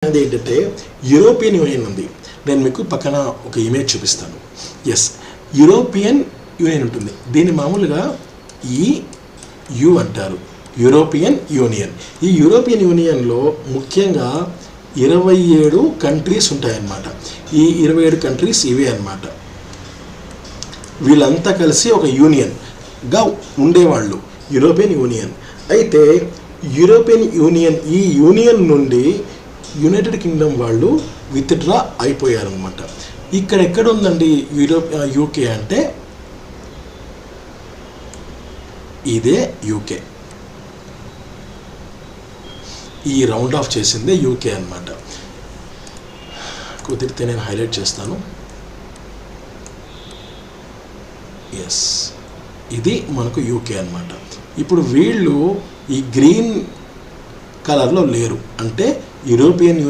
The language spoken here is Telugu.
అదేంటంటే యూరోపియన్ యూనియన్ ఉంది. నేను మీకు పక్కన ఒక ఇమేజ్ చూపిస్తాను. ఎస్, యూరోపియన్ యూనియన్ ఉంటుంది. దీన్ని మామూలుగా EU అంటారు, యూరోపియన్ యూనియన్. ఈ యూరోపియన్ యూనియన్లో ముఖ్యంగా 27 కంట్రీస్ ఉంటాయన్నమాట. ఈ 27 కంట్రీస్ ఇవే అన్నమాట. వీళ్ళంతా కలిసి ఒక యూనియన్గా ఉండేవాళ్ళు, యూరోపియన్ యూనియన్. అయితే యూరోపియన్ యూనియన్, ఈ యూనియన్ నుండి యునైటెడ్ కింగ్డమ్ వాళ్ళు విత్డ్రా అయిపోయారనమాట. ఇక్కడ ఎక్కడ ఉందండి యూకే అంటే ఇదే యూకే. ఈ రౌండ్ ఆఫ్ చేసిందే యూకే అన్నమాట. కుదిరితే నేను హైలైట్ చేస్తాను. ఎస్, ఇది మనకు యూకే అన్నమాట. ఇప్పుడు వీళ్ళు ఈ గ్రీన్ కలర్లో లేరు, అంటే యూరోపియన్ యూనియన్